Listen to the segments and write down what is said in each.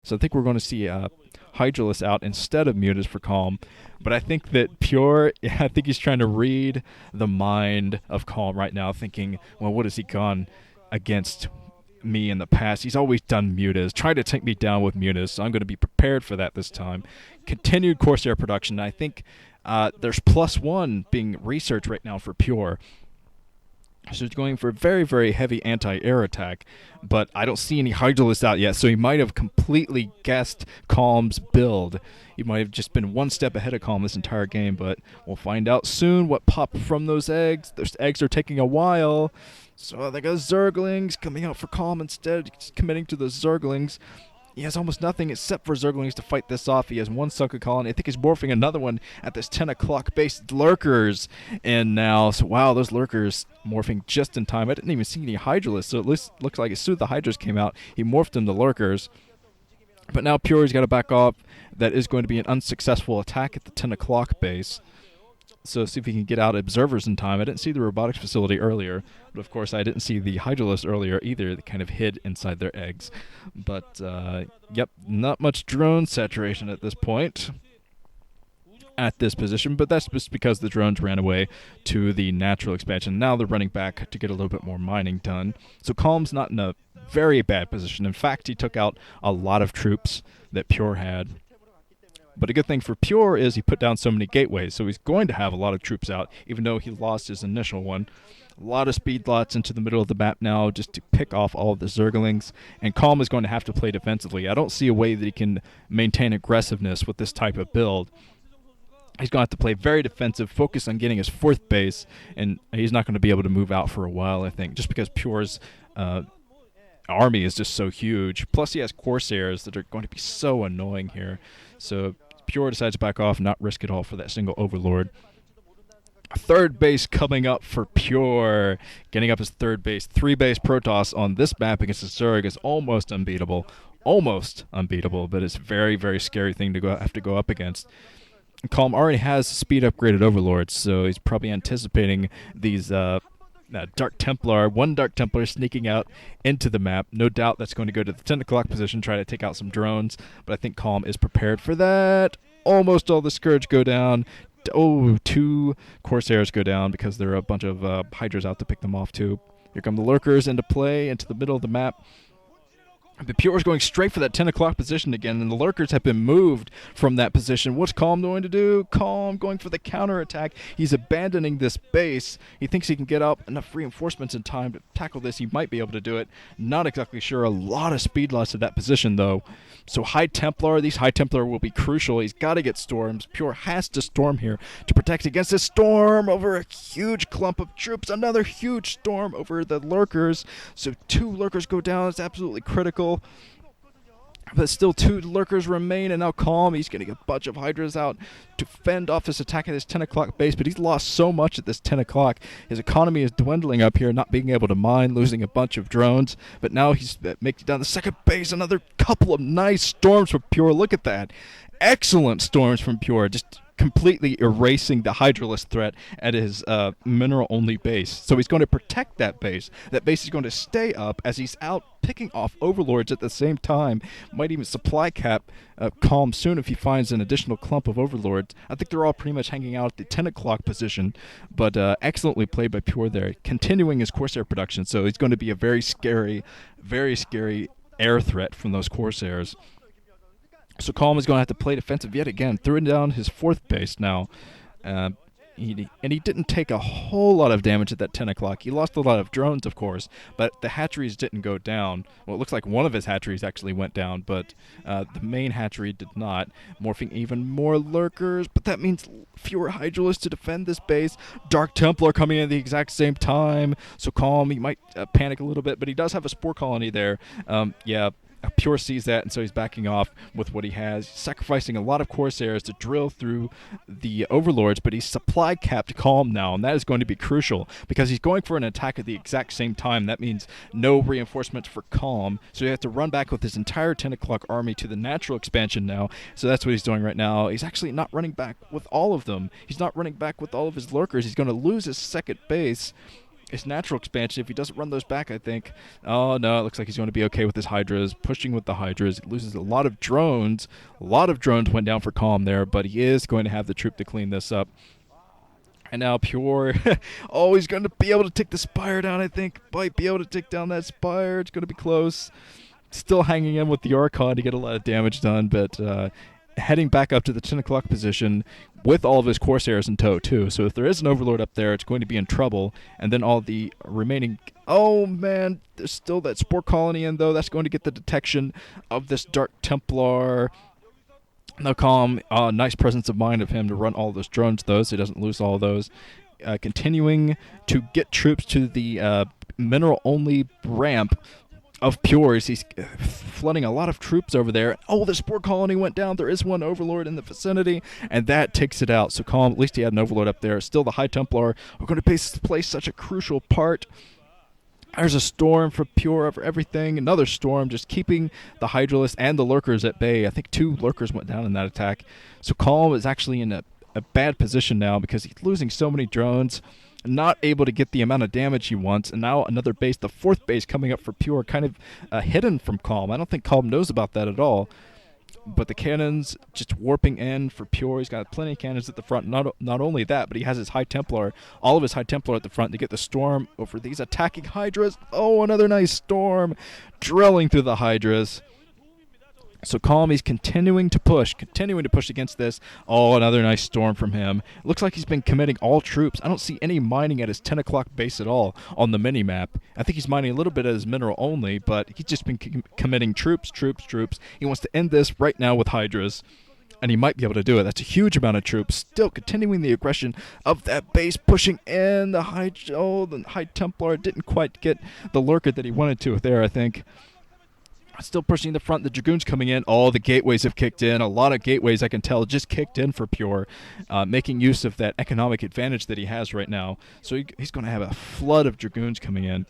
So I think we're going to see Hydralisk out instead of Mutas for Calm. But I think that Pure, I think he's trying to read the mind of Calm right now, thinking, well, what has he gone against me in the past? He's always done Mutas, tried to take me down with Mutas, so I'm going to be prepared for that this time. Continued Corsair production. I think there's +1 being researched right now for Pure. So he's going for a very, very heavy anti-air attack, but I don't see any Hydralisk out yet, so he might have completely guessed Calm's build. He might have just been one step ahead of Calm this entire game, but we'll find out soon what popped from those eggs. Those eggs are taking a while, so they got Zerglings coming out for Calm instead, he's committing to those Zerglings. He has almost nothing except for Zerglings to fight this off. He has one sunken colony. I think he's morphing another one at this 10 o'clock base. Lurkers in now. So, wow, those Lurkers morphing just in time. I didn't even see any Hydralisks, so it looks like as soon as the Hydras came out, he morphed into Lurkers. But now Pure's got to back off. That is going to be an unsuccessful attack at the 10 o'clock base. So see if he can get out observers in time. I didn't see the robotics facility earlier, but of course I didn't see the Hydralisk earlier either. They kind of hid inside their eggs. But, yep, not much drone saturation at this point at this position, but that's just because the drones ran away to the natural expansion. Now they're running back to get a little bit more mining done. So Calm's not in a very bad position. In fact, he took out a lot of troops that Pure had. But a good thing for Pure is he put down so many gateways, so he's going to have a lot of troops out, even though he lost his initial one. A lot of speed lots into the middle of the map now just to pick off all of the Zerglings, and Calm is going to have to play defensively. I don't see a way that he can maintain aggressiveness with this type of build. He's going to have to play very defensive, focus on getting his 4th base, and he's not going to be able to move out for a while, I think, just because Pure's army is just so huge. Plus he has Corsairs that are going to be so annoying here. So Pure decides to back off and not risk it all for that single Overlord. 3rd base coming up for Pure. Getting up his 3rd base. 3-base Protoss on this map against the Zerg is almost unbeatable. Almost unbeatable, but it's a very, very scary thing to have to go up against. Calm already has speed upgraded Overlords, so he's probably anticipating these Dark Templar, one Dark Templar sneaking out into the map. No doubt that's going to go to the 10 o'clock position, try to take out some drones, but I think Calm is prepared for that. Almost all the Scourge go down. Oh, 2 Corsairs go down because there are a bunch of Hydras out to pick them off too. Here come the Lurkers into play, into the middle of the map. But Pure's going straight for that 10 o'clock position again, and the Lurkers have been moved from that position. What's Calm going to do? Calm going for the counterattack. He's abandoning this base. He thinks he can get up enough reinforcements in time to tackle this. He might be able to do it. Not exactly sure. A lot of speed loss at that position, though. So High Templar, these High Templar will be crucial. He's got to get storms. Pure has to storm here to protect against this storm over a huge clump of troops. Another huge storm over the Lurkers. So 2 Lurkers go down. It's absolutely critical. But still 2 Lurkers remain, and now Calm, he's getting a bunch of Hydras out to fend off this attack at this 10 o'clock base, but he's lost so much at this 10 o'clock. His economy is dwindling up here, not being able to mine, losing a bunch of drones, but now he's making it down the 2nd base. Another couple of nice storms from Pure. Look at that. Excellent storms from Pure, just completely erasing the Hydralisk threat at his mineral-only base. So he's going to protect that base. That base is going to stay up as he's out picking off Overlords at the same time. Might even supply cap Calm soon if he finds an additional clump of Overlords. I think they're all pretty much hanging out at the 10 o'clock position, but excellently played by Pure there, continuing his Corsair production. So he's going to be a very scary air threat from those Corsairs. So Calm is going to have to play defensive yet again, throwing down his 4th base now. He didn't take a whole lot of damage at that 10 o'clock. He lost a lot of drones, of course, but the hatcheries didn't go down. Well, it looks like one of his hatcheries actually went down, but the main hatchery did not, morphing even more Lurkers. But that means fewer Hydralisks to defend this base. Dark Templar coming in at the exact same time. So Calm, he might panic a little bit, but he does have a Spore Colony there. Pure sees that, and so he's backing off with what he has, sacrificing a lot of Corsairs to drill through the Overlords, but he's supply capped Calm now, and that is going to be crucial because he's going for an attack at the exact same time. That means no reinforcements for Calm, so he has to run back with his entire 10 o'clock army to the natural expansion now. So that's what he's doing right now. He's actually not running back with all of them. He's not running back with all of his Lurkers. He's going to lose his 2nd base. his natural expansion, if he doesn't run those back, I think. Oh, no, it looks like he's going to be okay with his Hydras, pushing with the Hydras. He loses a lot of drones. A lot of drones went down for Calm there, but he is going to have the troop to clean this up. And now Pure, oh, he's going to be able to take the Spire down, I think. Might be able to take down that Spire. It's going to be close. Still hanging in with the Archon to get a lot of damage done, but heading back up to the 10 o'clock position with all of his Corsairs in tow, too. So if there is an Overlord up there, it's going to be in trouble. And then all the remaining... Oh, man, there's still that Spore Colony in, though. That's going to get the detection of this Dark Templar. No Calm, nice presence of mind of him to run all those drones, though, so he doesn't lose all those. Continuing to get troops to the mineral-only ramp of Pure. He's flooding a lot of troops over there. Oh, the Spore Colony went down. There is one Overlord in the vicinity, and that takes it out. So Calm, at least he had an Overlord up there. Still, the High Templar are going to play such a crucial part. There's a storm for Pure over everything. Another storm just keeping the Hydralisk and the Lurkers at bay. I think 2 Lurkers went down in that attack. So Calm is actually in a bad position now because he's losing so many drones, not able to get the amount of damage he wants. And now another base, the 4th base coming up for Pure, kind of hidden from Calm. I don't think Calm knows about that at all. But the cannons just warping in for Pure. He's got plenty of cannons at the front. Not only that, but he has his High Templar, all of his High Templar at the front to get the storm over these attacking Hydras. Oh, another nice storm drilling through the Hydras. So Calm, he's continuing to push against this. Oh, another nice storm from him. It looks like he's been committing all troops. I don't see any mining at his 10 o'clock base at all on the mini-map. I think he's mining a little bit at his mineral only, but he's just been committing troops. He wants to end this right now with Hydras, and he might be able to do it. That's a huge amount of troops. Still continuing the aggression of that base, pushing in. The High Templar didn't quite get the Lurker that he wanted to there, I think. Still pushing the front. The Dragoons coming in. All the gateways have kicked in. A lot of gateways, I can tell, just kicked in for Pure, making use of that economic advantage that he has right now. So he's going to have a flood of Dragoons coming in.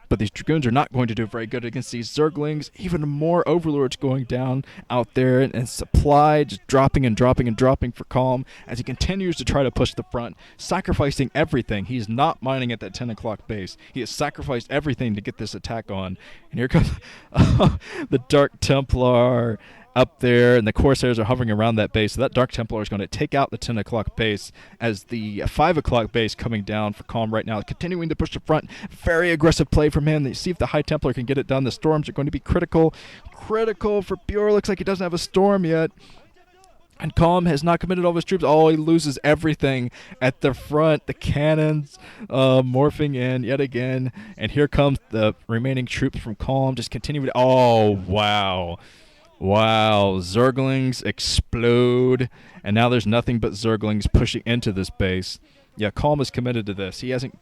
But these Dragoons are not going to do very good against these Zerglings. Even more Overlords going down out there, and supply just dropping for Calm as he continues to try to push the front, sacrificing everything. He's not mining at that 10 o'clock base. He has sacrificed everything to get this attack on. And here comes the Dark Templar up there, and the Corsairs are hovering around that base. So that Dark Templar is going to take out the 10 o'clock base as the 5 o'clock base coming down for Calm right now, continuing to push the front. Very aggressive play from him. They see if the High Templar can get it done. The storms are going to be critical for Pure. Looks like he doesn't have a storm yet. And Calm has not committed all of his troops. Oh, he loses everything at the front. The cannons morphing in yet again. And here comes the remaining troops from Calm just continuing to... Oh, wow. Wow, Zerglings explode, and now there's nothing but Zerglings pushing into this base. Yeah, Calm is committed to this. He hasn't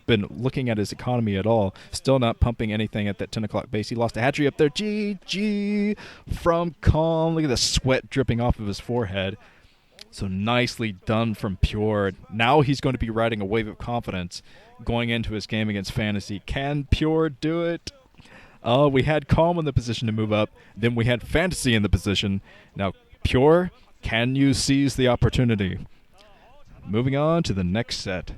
been looking at his economy at all. Still not pumping anything at that 10 o'clock base. He lost a hatchery up there. GG from Calm. Look at the sweat dripping off of his forehead. So nicely done from Pure. Now he's going to be riding a wave of confidence going into his game against Fantasy. Can Pure do it? We had Calm in the position to move up. Then we had Fantasy in the position. Now, Pure, can you seize the opportunity? Moving on to the next set.